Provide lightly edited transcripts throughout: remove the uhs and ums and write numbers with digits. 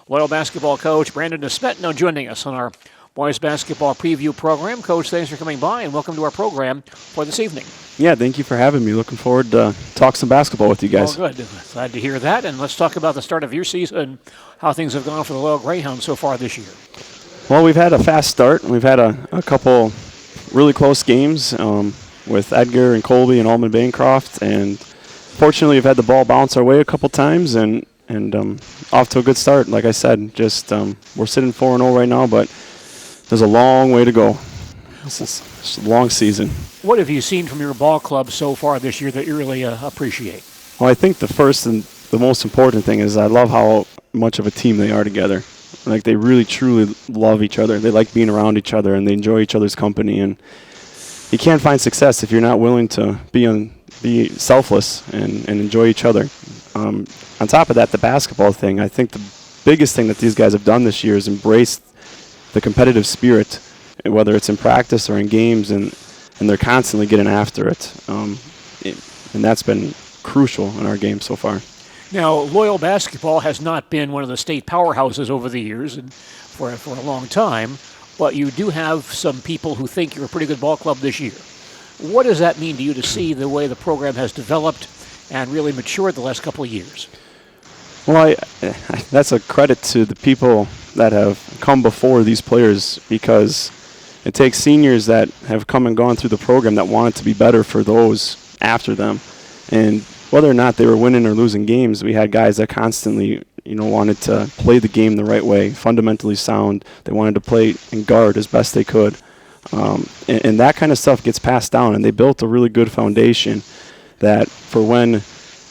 Loyal basketball coach Brandon DeSmet now joining us on our boys basketball preview program. Coach, thanks for coming by and welcome to our program for this evening. Yeah, thank you for having me. Looking forward to talk some basketball with you guys. Oh, good. Glad to hear that. And let's talk about the start of your season, how things have gone for the Loyal Greyhounds so far this year. Well, we've had a fast start. We've had a couple really close games with Edgar and Colby and Allman Bancroft, and fortunately we've had the ball bounce our way a couple times and off to a good start. Like I said, just we're sitting 4-0 right now, but there's a long way to go. It's a long season. What have you seen from your ball club so far this year that you really appreciate? Well, I think the first and the most important thing is I love how much of a team they are together. Like, they really, truly love each other. They like being around each other, and they enjoy each other's company. And you can't find success if you're not willing to be selfless and enjoy each other. On top of that, the basketball thing, I think the biggest thing that these guys have done this year is embraced the competitive spirit, whether it's in practice or in games, and they're constantly getting after it. And that's been crucial in our game so far. Now, Loyal basketball has not been one of the state powerhouses over the years and for a long time, but you do have some people who think you're a pretty good ball club this year. What does that mean to you to see the way the program has developed and really matured the last couple of years? Well, that's a credit to the people that have come before these players, because it takes seniors that have come and gone through the program that want it to be better for those after them. And whether or not they were winning or losing games, we had guys that constantly, wanted to play the game the right way, fundamentally sound. They wanted to play and guard as best they could. And that kind of stuff gets passed down, and they built a really good foundation that for when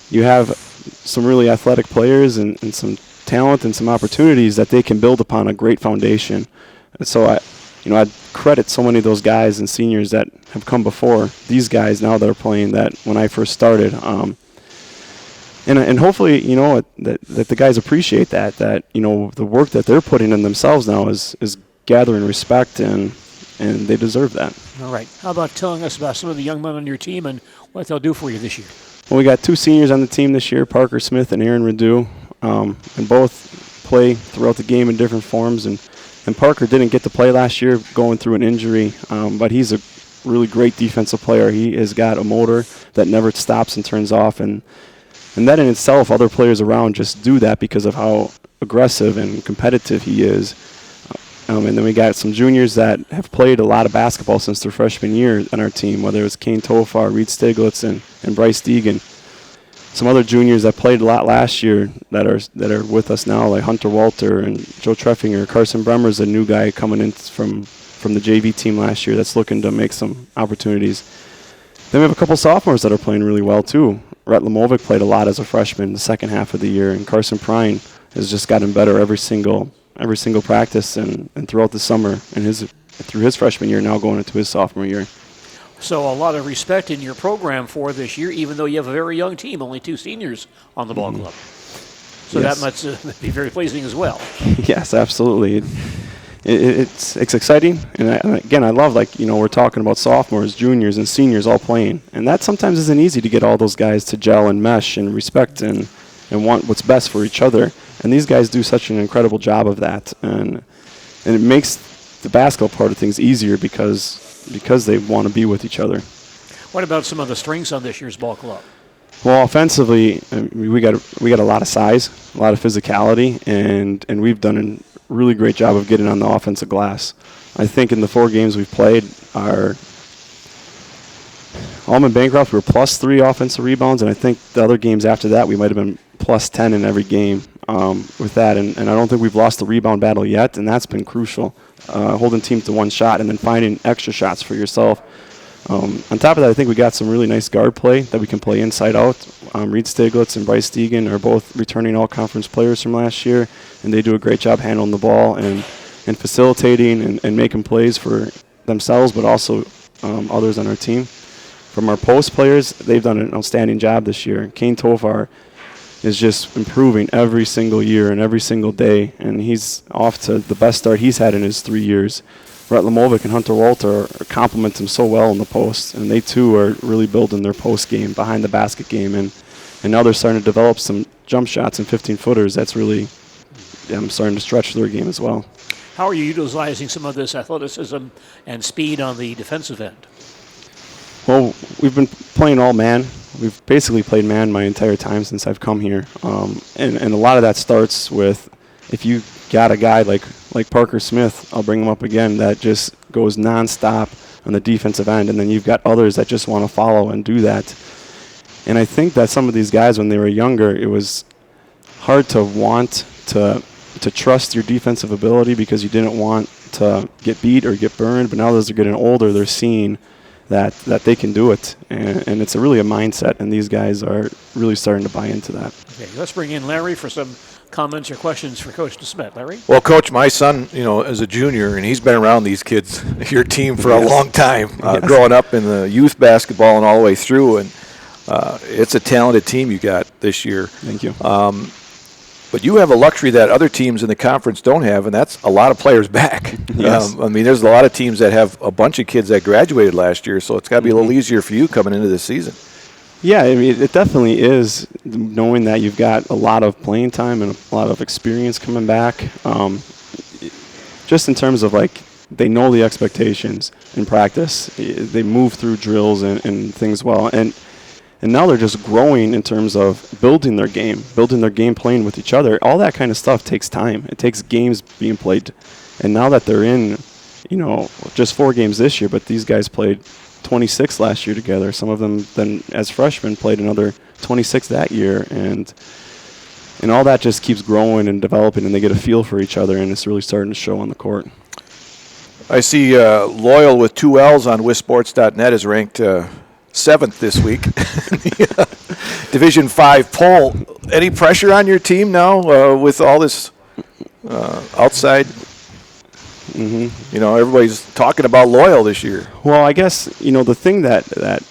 you have some really athletic players and some talent and some opportunities, that they can build upon a great foundation. And so I'd credit so many of those guys and seniors that have come before these guys now that are playing that when I first started. And hopefully, that the guys appreciate that the work that they're putting in themselves now is gathering respect, and they deserve that. All right. How about telling us about some of the young men on your team and what they'll do for you this year? Well, we got two seniors on the team this year, Parker Smith and Aaron Radu, and both play throughout the game in different forms. And Parker didn't get to play last year going through an injury, but he's a really great defensive player. He has got a motor that never stops and turns off, and that in itself, other players around just do that because of how aggressive and competitive he is. And then we got some juniors that have played a lot of basketball since their freshman year on our team, whether it's Kane Tofar, Reed Stiglitz, and Bryce Deegan. Some other juniors that played a lot last year that are with us now, like Hunter Walter and Joe Treffinger. Carson Bremer's a new guy coming in from the JV team last year that's looking to make some opportunities. Then we have a couple sophomores that are playing really well too. Rhett Lamovic played a lot as a freshman in the second half of the year, and Carson Prine has just gotten better every single practice and throughout the summer and through his freshman year, now going into his sophomore year. So a lot of respect in your program for this year, even though you have a very young team, only two seniors on the ball club. So yes. That must be very pleasing as well. Yes, absolutely. It's exciting, and I love, we're talking about sophomores, juniors, and seniors all playing, and that sometimes isn't easy to get all those guys to gel and mesh and respect and want what's best for each other. And these guys do such an incredible job of that, and it makes the basketball part of things easier because they want to be with each other. What about some of the strengths on this year's ball club? Well, offensively, we got a lot of size, a lot of physicality, and we've done a really great job of getting on the offensive glass. I think in the 4 games we've played, our Allman Bancroft, we were +3 offensive rebounds, and I think the other games after that we might have been +10 in every game with that. And I don't think we've lost the rebound battle yet, and that's been crucial, holding teams to one shot and then finding extra shots for yourself. On top of that, I think we got some really nice guard play that we can play inside out. Reed Stiglitz and Bryce Deegan are both returning all-conference players from last year, and they do a great job handling the ball and facilitating and making plays for themselves, but also others on our team. From our post players, they've done an outstanding job this year. Kane Tofar is just improving every single year and every single day, and he's off to the best start he's had in his 3 years. Rhett Lamovic and Hunter Walter complement him so well in the post, and they too are really building their post game, behind the basket game, and now they're starting to develop some jump shots and 15-footers. That's really starting to stretch their game as well. How are you utilizing some of this athleticism and speed on the defensive end? Well, we've been playing all man. We've basically played man my entire time since I've come here. And a lot of that starts with, if you got a guy like Parker Smith, I'll bring him up again, that just goes nonstop on the defensive end, and then you've got others that just want to follow and do that. And I think that some of these guys, when they were younger, it was hard to want to trust your defensive ability because you didn't want to get beat or get burned. But now as they're getting older, they're seeing that they can do it. And it's really a mindset, and these guys are really starting to buy into that. Okay, let's bring in Larry for some comments or questions for Coach DeSmet. Larry? Well, Coach, my son, is a junior, and he's been around these kids, your team, for a long time, growing up in the youth basketball and all the way through. And it's a talented team you got this year. Thank you. But you have a luxury that other teams in the conference don't have, and that's a lot of players back. Yes. There's a lot of teams that have a bunch of kids that graduated last year, so it's got to be a little easier for you coming into this season. Yeah, it definitely is, knowing that you've got a lot of playing time and a lot of experience coming back. Just in terms of, they know the expectations in practice. They move through drills and things well. And now they're just growing in terms of building their game playing with each other. All that kind of stuff takes time. It takes games being played. And now that they're in, just 4 games this year, but these guys played 26 last year together. Some of them then as freshmen played another 26 that year. And all that just keeps growing and developing, and they get a feel for each other, and it's really starting to show on the court. I see Loyal with 2 L's on WisSports.net is ranked 7th this week. Division 5 poll. Any pressure on your team now with all this outside? Mm-hmm. Everybody's talking about Loyal this year. Well, I guess, the thing that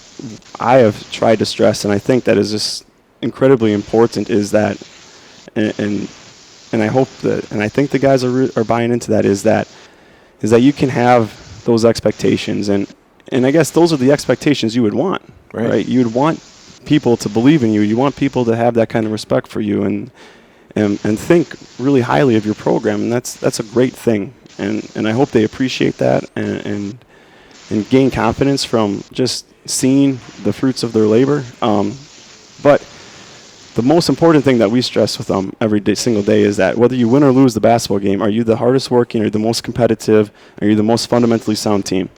I have tried to stress, and I think that is just incredibly important, is that, and I hope that, and I think the guys are buying into that, is that you can have those expectations, and I guess those are the expectations you would want, right? You would want people to believe in you. You want people to have that kind of respect for you and think really highly of your program, and that's a great thing. And I hope they appreciate that and gain confidence from just seeing the fruits of their labor. But the most important thing that we stress with them single day is that whether you win or lose the basketball game, are you the hardest working, are you the most competitive, are you the most fundamentally sound team?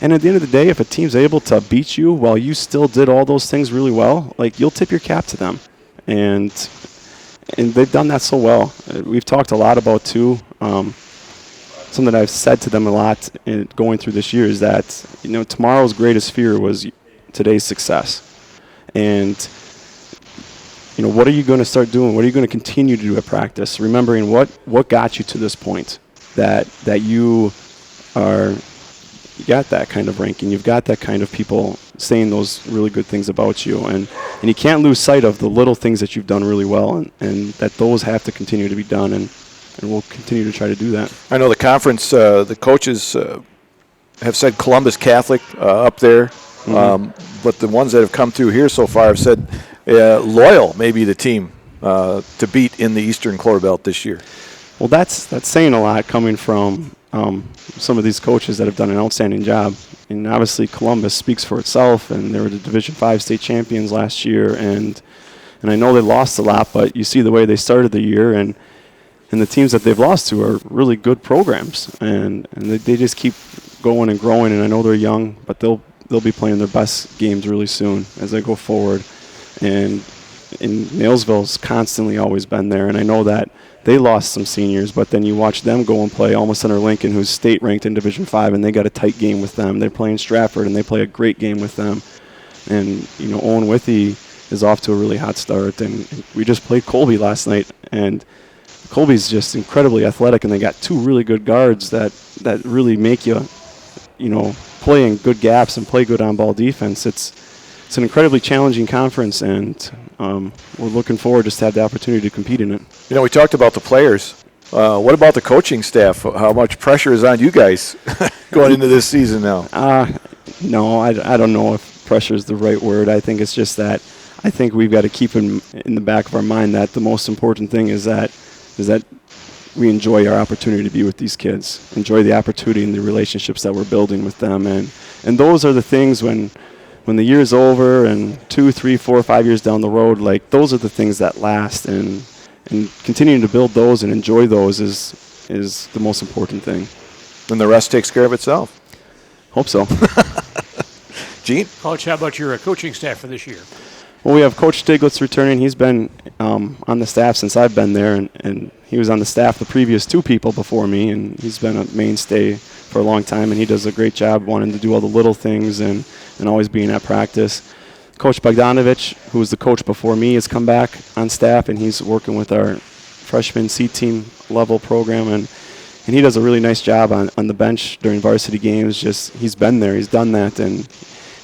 And at the end of the day, if a team's able to beat you while you still did all those things really well, you'll tip your cap to them. And they've done that so well. We've talked a lot about, too, something that I've said to them a lot going through this year is that, tomorrow's greatest fear was today's success. And, what are you going to start doing? What are you going to continue to do at practice? Remembering what got you to this point, that you got that kind of ranking, you've got that kind of people saying those really good things about you, and you can't lose sight of the little things that you've done really well, and that those have to continue to be done, and we'll continue to try to do that. I know the conference, the coaches have said Columbus Catholic up there, but the ones that have come through here so far have said Loyal may be the team to beat in the Eastern Clover Belt this year. Well, that's saying a lot coming from some of these coaches that have done an outstanding job. And obviously Columbus speaks for itself, and they were the Division 5 state champions last year, and I know they lost a lot, but you see the way they started the year, and the teams that they've lost to are really good programs, and they just keep going and growing, and I know they're young, but they'll be playing their best games really soon as they go forward. And Nailsville's constantly always been there, and I know that they lost some seniors, but then you watch them go and play Alma Center Lincoln, who's state ranked in Division 5, and they got a tight game with them. They're playing Stratford, and they play a great game with them. And, Owen Withey is off to a really hot start, and we just played Colby last night, and Colby's just incredibly athletic, and they got 2 really good guards that really make you, play in good gaps and play good on-ball defense. It's an incredibly challenging conference, and we're looking forward just to have the opportunity to compete in it. We talked about the players. What about the coaching staff? How much pressure is on you guys going into this season now? No, I don't know if pressure is the right word. I think it's just that I think we've got to keep in the back of our mind that the most important thing is that we enjoy our opportunity to be with these kids, enjoy the opportunity and the relationships that we're building with them. And those are the things when the year's over and 2, 3, 4, 5 years down the road, like those are the things that last, and continuing to build those and enjoy those is the most important thing. And the rest takes care of itself. Hope so. Gene? Coach, how about your coaching staff for this year? Well, we have Coach Stiglitz returning. He's been on the staff since I've been there, and he was on the staff the previous 2 people before me, and he's been a mainstay for a long time, and he does a great job wanting to do all the little things and always being at practice. Coach Bogdanovich, who was the coach before me, has come back on staff, and he's working with our freshman C-team level program, and he does a really nice job on the bench during varsity games. Just he's been there, he's done that, and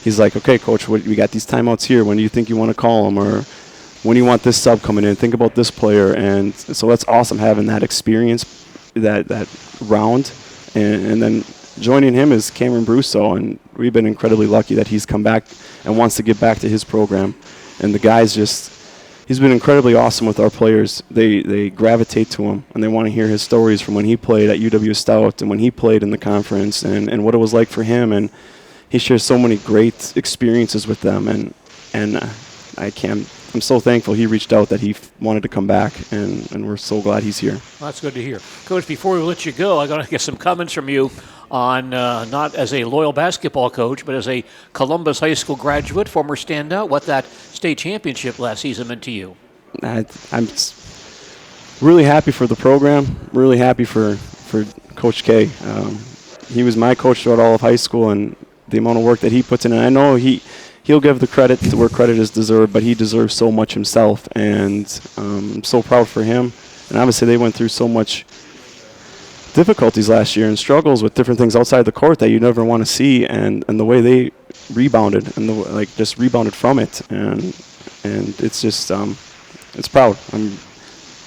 he's like, okay, Coach, we got these timeouts here. When do you think you want to call them? Or when do you want this sub coming in? Think about this player. And so that's awesome having that experience, that round. And then joining him is Cameron Brusso, and we've been incredibly lucky that he's come back and wants to get back to his program. And the guy's he's been incredibly awesome with our players. They gravitate to him, and they want to hear his stories from when he played at UW Stout and when he played in the conference and what it was like for him. And he shares so many great experiences with them, and I'm so thankful he reached out that he wanted to come back, and we're so glad he's here. Well, that's good to hear. Coach, before we let you go, I got to get some comments from you on not as a Loyal basketball coach, but as a Columbus High School graduate, former standout, what that state championship last season meant to you. I'm really happy for the program, really happy for Coach K. He was my coach throughout all of high school, and the amount of work that he puts in. And I know he'll give the credit to where credit is deserved, but he deserves so much himself, and I'm so proud for him. And obviously they went through so much difficulties last year and struggles with different things outside the court that you never want to see, and the way they rebounded and just rebounded from it, and it's just it's proud. I'm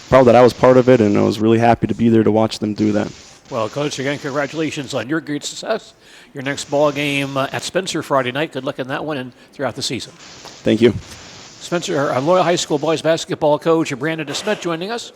proud that I was part of it, and I was really happy to be there to watch them do that. Well, Coach, again, congratulations on your great success. Your next ball game at Spencer Friday night. Good luck in that one and throughout the season. Thank you. Spencer, Loyal High School boys basketball coach Brandon DeSmet joining us.